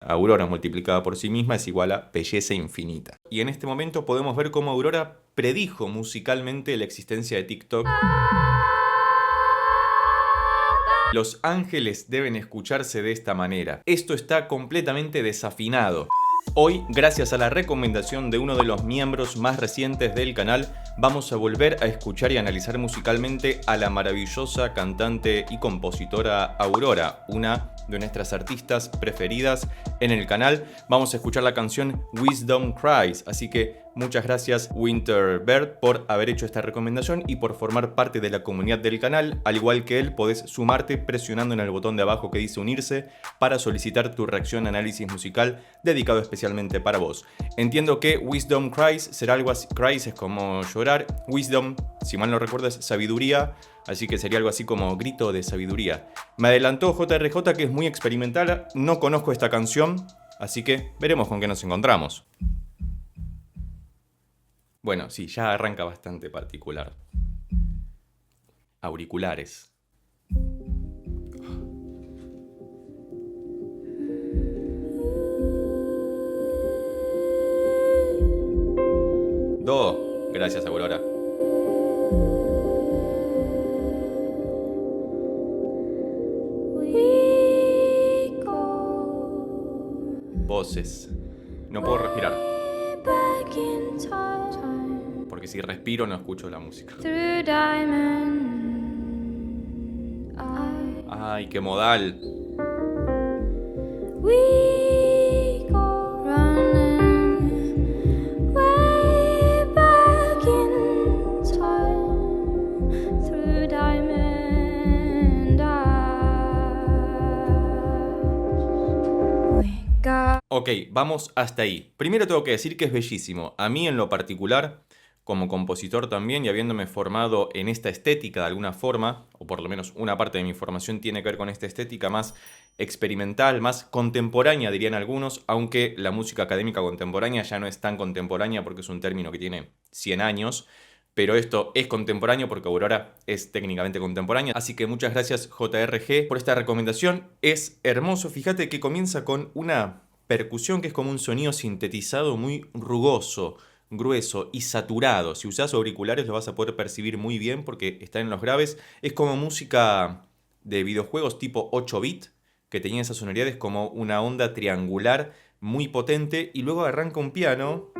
Aurora multiplicada por sí misma es igual a belleza infinita. Y en este momento podemos ver cómo Aurora predijo musicalmente la existencia de TikTok. Los ángeles deben escucharse de esta manera. Esto está completamente desafinado. Hoy, gracias a la recomendación de uno de los miembros más recientes del canal, vamos a volver a escuchar y analizar musicalmente a la maravillosa cantante y compositora Aurora, una de nuestras artistas preferidas en el canal. Vamos a escuchar la canción Wisdom Cries, así que muchas gracias Winterbird por haber hecho esta recomendación y por formar parte de la comunidad del canal. Al igual que él, podés sumarte presionando en el botón de abajo que dice unirse para solicitar tu reacción a análisis musical dedicado especialmente para vos. Entiendo que Wisdom Cries será algo así, cries es como llorar, Wisdom, si mal no recuerdo, es sabiduría, así que sería algo así como grito de sabiduría. Me adelantó JRJ que es muy experimental, no conozco esta canción, así que veremos con qué nos encontramos. Bueno, sí, ya arranca bastante particular. Auriculares. Do. Gracias, Aurora. Voces. No puedo respirar. Porque si respiro no escucho la música. Ay, qué modal. Ok, vamos hasta ahí. Primero tengo que decir que es bellísimo. A mí en lo particular, como compositor también, y habiéndome formado en esta estética de alguna forma, o por lo menos una parte de mi formación tiene que ver con esta estética más experimental, más contemporánea dirían algunos, aunque la música académica contemporánea ya no es tan contemporánea porque es un término que tiene 100 años, pero esto es contemporáneo porque Aurora es técnicamente contemporánea. Así que muchas gracias JRG por esta recomendación. Es hermoso, fíjate que comienza con una percusión que es como un sonido sintetizado muy rugoso, grueso y saturado. Si usás auriculares lo vas a poder percibir muy bien porque está en los graves. Es como música de videojuegos tipo 8 bit, que tenía esas sonoridades como una onda triangular muy potente, y luego arranca un piano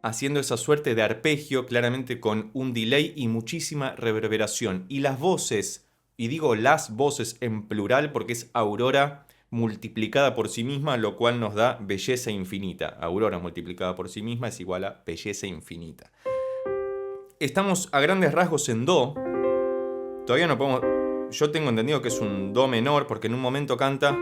haciendo esa suerte de arpegio, claramente con un delay y muchísima reverberación. Y las voces, y digo las voces en plural porque es Aurora multiplicada por sí misma, lo cual nos da belleza infinita. Aurora multiplicada por sí misma es igual a belleza infinita. Estamos a grandes rasgos en Do. Todavía no podemos... Yo tengo entendido que es un Do menor porque en un momento canta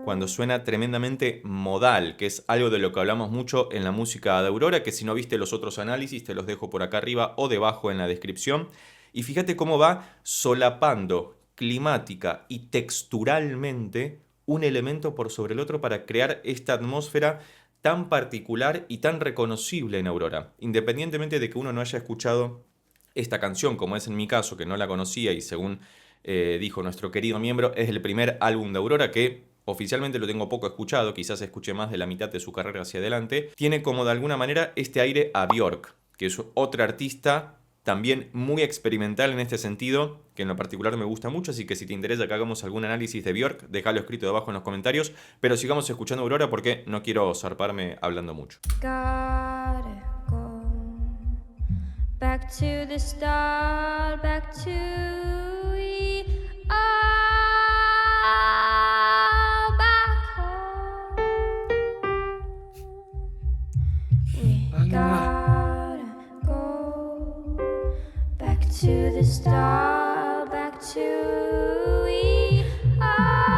cuando suena tremendamente modal, que es algo de lo que hablamos mucho en la música de Aurora, que si no viste los otros análisis te los dejo por acá arriba o debajo en la descripción. Y fíjate cómo va solapando climática y texturalmente un elemento por sobre el otro para crear esta atmósfera tan particular y tan reconocible en Aurora. Independientemente de que uno no haya escuchado esta canción, como es en mi caso, que no la conocía y según dijo nuestro querido miembro, es el primer álbum de Aurora que oficialmente lo tengo poco escuchado, quizás escuché más de la mitad de su carrera hacia adelante. Tiene como de alguna manera este aire a Björk, que es otra artista también muy experimental en este sentido, que en lo particular me gusta mucho, así que si te interesa que hagamos algún análisis de Björk, déjalo escrito debajo en los comentarios, pero sigamos escuchando Aurora porque no quiero zarparme hablando mucho. Gotta go back to the start, back to we are. Gotta go back to the start, back to we are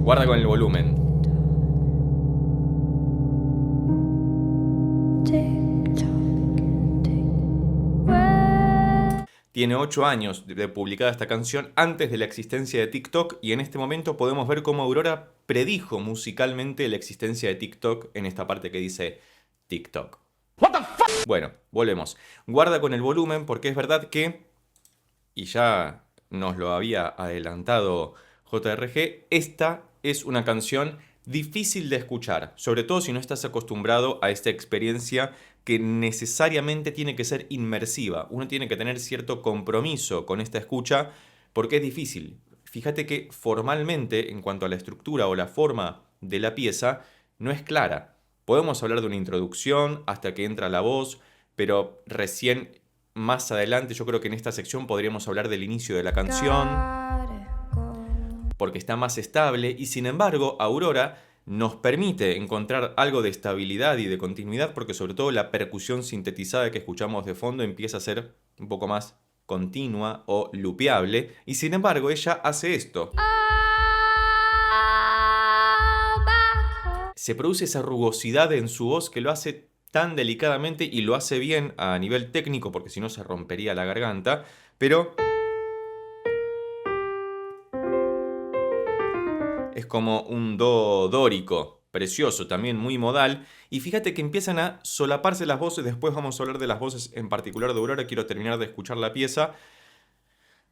Guarda con el volumen. Tiene 8 años de publicada esta canción antes de la existencia de TikTok y en este momento podemos ver cómo Aurora predijo musicalmente la existencia de TikTok en esta parte que dice TikTok. Bueno, volvemos. Guarda con el volumen porque es verdad que, y ya nos lo había adelantado JRG, esta es una canción difícil de escuchar, sobre todo si no estás acostumbrado a esta experiencia que necesariamente tiene que ser inmersiva. Uno tiene que tener cierto compromiso con esta escucha porque es difícil. Fíjate que formalmente, en cuanto a la estructura o la forma de la pieza, no es clara. Podemos hablar de una introducción hasta que entra la voz, pero recién más adelante yo creo que en esta sección podríamos hablar del inicio de la canción, porque está más estable y sin embargo Aurora nos permite encontrar algo de estabilidad y de continuidad porque sobre todo la percusión sintetizada que escuchamos de fondo empieza a ser un poco más continua o lupeable y sin embargo ella hace esto. Se produce esa rugosidad en su voz que lo hace tan delicadamente y lo hace bien a nivel técnico porque si no se rompería la garganta, pero es como un do dórico, precioso, también muy modal. Y fíjate que empiezan a solaparse las voces, después vamos a hablar de las voces en particular de Aurora, quiero terminar de escuchar la pieza.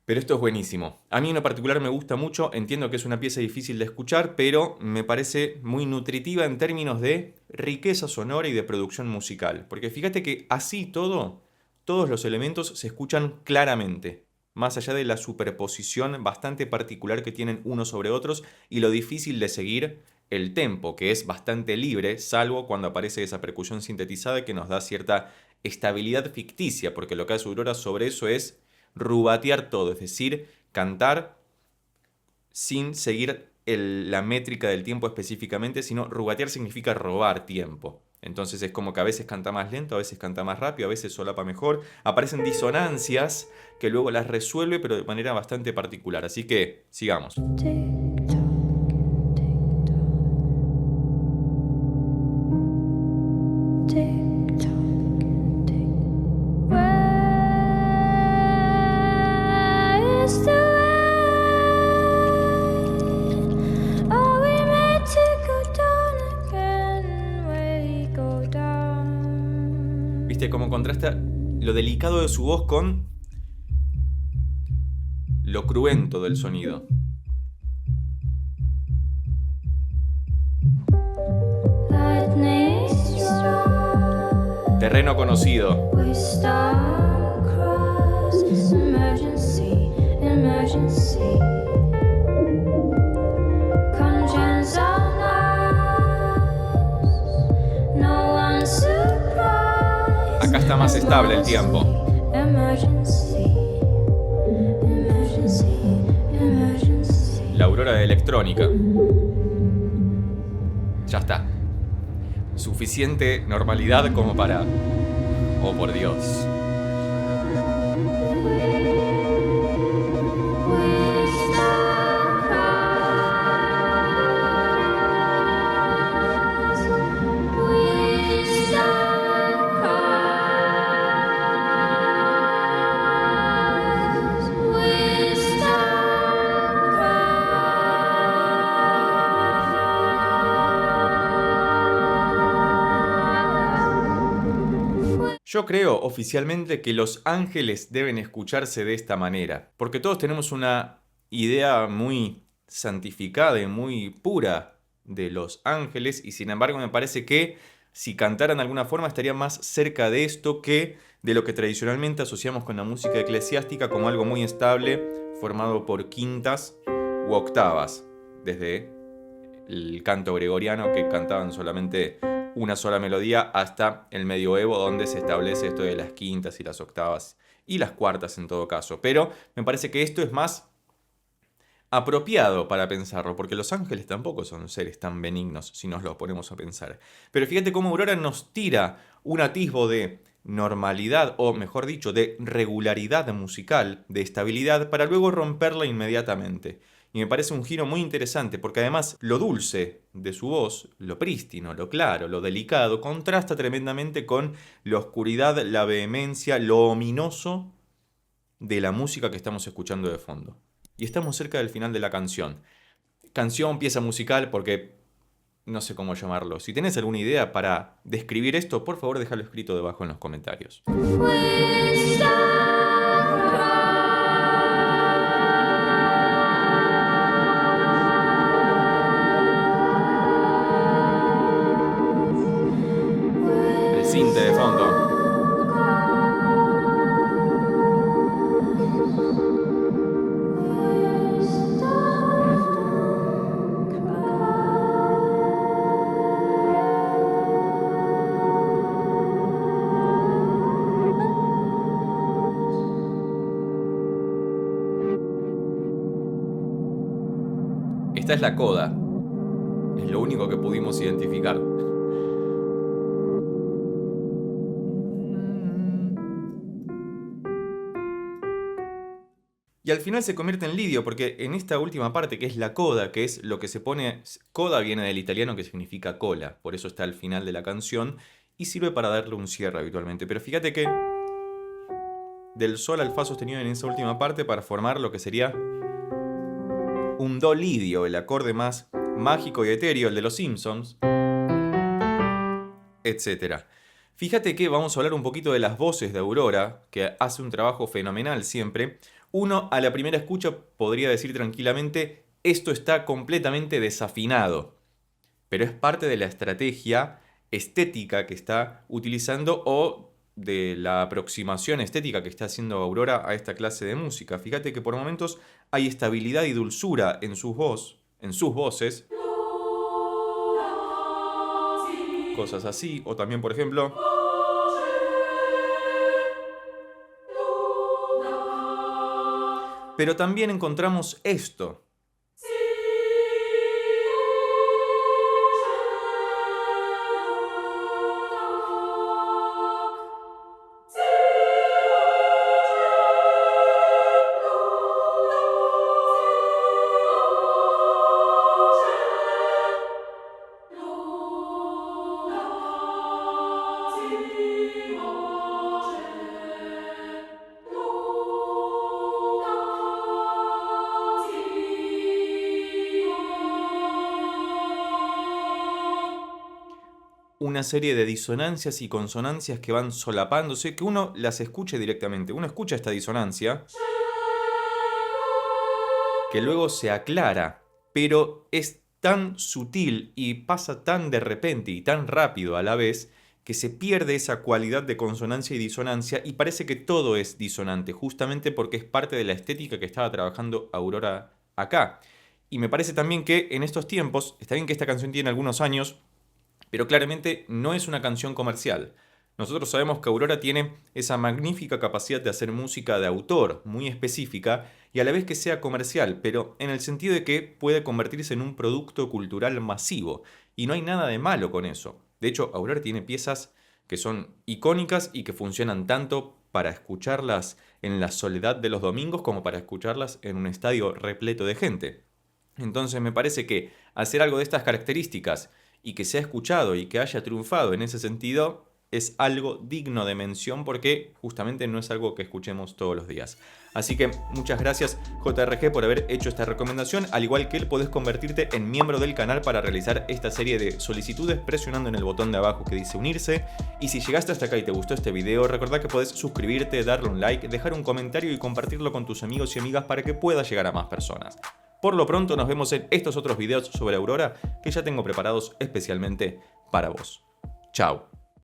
Pero esto es buenísimo. A mí en lo particular me gusta mucho, entiendo que es una pieza difícil de escuchar, pero me parece muy nutritiva en términos de riqueza sonora y de producción musical. Porque fíjate que así todos los elementos se escuchan claramente, más allá de la superposición bastante particular que tienen unos sobre otros y lo difícil de seguir el tempo, que es bastante libre, salvo cuando aparece esa percusión sintetizada que nos da cierta estabilidad ficticia, porque lo que hace Aurora sobre eso es rubatear todo, es decir, cantar sin seguir la métrica del tiempo específicamente, sino rubatear significa robar tiempo. Entonces es como que a veces canta más lento, a veces canta más rápido, a veces solapa mejor. Aparecen disonancias que luego las resuelve, pero de manera bastante particular. Así que sigamos. ¿Viste cómo contrasta lo delicado de su voz con lo cruento del sonido? Terreno conocido. Acá está más estable el tiempo. La Aurora de electrónica. Ya está. Suficiente normalidad como para... Oh, por Dios. Yo creo oficialmente que los ángeles deben escucharse de esta manera, porque todos tenemos una idea muy santificada y muy pura de los ángeles, y sin embargo me parece que si cantaran de alguna forma estarían más cerca de esto que de lo que tradicionalmente asociamos con la música eclesiástica como algo muy estable, formado por quintas u octavas, desde el canto gregoriano que cantaban solamente una sola melodía hasta el medioevo donde se establece esto de las quintas y las octavas y las cuartas en todo caso. Pero me parece que esto es más apropiado para pensarlo, porque los ángeles tampoco son seres tan benignos si nos los ponemos a pensar. Pero fíjate cómo Aurora nos tira un atisbo de normalidad, o mejor dicho, de regularidad musical, de estabilidad, para luego romperla inmediatamente. Y me parece un giro muy interesante, porque además lo dulce de su voz, lo prístino, lo claro, lo delicado, contrasta tremendamente con la oscuridad, la vehemencia, lo ominoso de la música que estamos escuchando de fondo. Y estamos cerca del final de la canción. Canción, pieza musical, porque no sé cómo llamarlo. Si tenés alguna idea para describir esto, por favor déjalo escrito debajo en los comentarios. El cinte de fondo. Esta es la coda. Es lo único que pudimos identificar. Y al final se convierte en lidio, porque en esta última parte, que es la coda, que es lo que se pone... Coda viene del italiano, que significa cola. Por eso está al final de la canción y sirve para darle un cierre habitualmente. Pero fíjate que del sol al fa sostenido en esa última parte para formar lo que sería un do lidio, el acorde más mágico y etéreo, el de los Simpsons, etc. Fíjate que vamos a hablar un poquito de las voces de Aurora, que hace un trabajo fenomenal siempre. Uno, a la primera escucha, podría decir tranquilamente, esto está completamente desafinado. Pero es parte de la estrategia estética que está utilizando o de la aproximación estética que está haciendo Aurora a esta clase de música. Fíjate que por momentos hay estabilidad y dulzura en sus voces. Cosas así. O también, por ejemplo, pero también encontramos esto. Una serie de disonancias y consonancias que van solapándose, que uno las escuche directamente. Uno escucha esta disonancia, que luego se aclara, pero es tan sutil y pasa tan de repente y tan rápido a la vez, que se pierde esa cualidad de consonancia y disonancia y parece que todo es disonante, justamente porque es parte de la estética que estaba trabajando Aurora acá. Y me parece también que en estos tiempos, está bien que esta canción tiene algunos años, pero claramente no es una canción comercial. Nosotros sabemos que Aurora tiene esa magnífica capacidad de hacer música de autor, muy específica, y a la vez que sea comercial, pero en el sentido de que puede convertirse en un producto cultural masivo. Y no hay nada de malo con eso. De hecho, Aurora tiene piezas que son icónicas y que funcionan tanto para escucharlas en la soledad de los domingos como para escucharlas en un estadio repleto de gente. Entonces me parece que hacer algo de estas características y que se ha escuchado y que haya triunfado en ese sentido es algo digno de mención porque justamente no es algo que escuchemos todos los días. Así que muchas gracias JRG por haber hecho esta recomendación. Al igual que él, podés convertirte en miembro del canal para realizar esta serie de solicitudes presionando en el botón de abajo que dice unirse. Y si llegaste hasta acá y te gustó este video, recordá que podés suscribirte, darle un like, dejar un comentario y compartirlo con tus amigos y amigas para que pueda llegar a más personas. Por lo pronto nos vemos en estos otros videos sobre Aurora que ya tengo preparados especialmente para vos. Chao.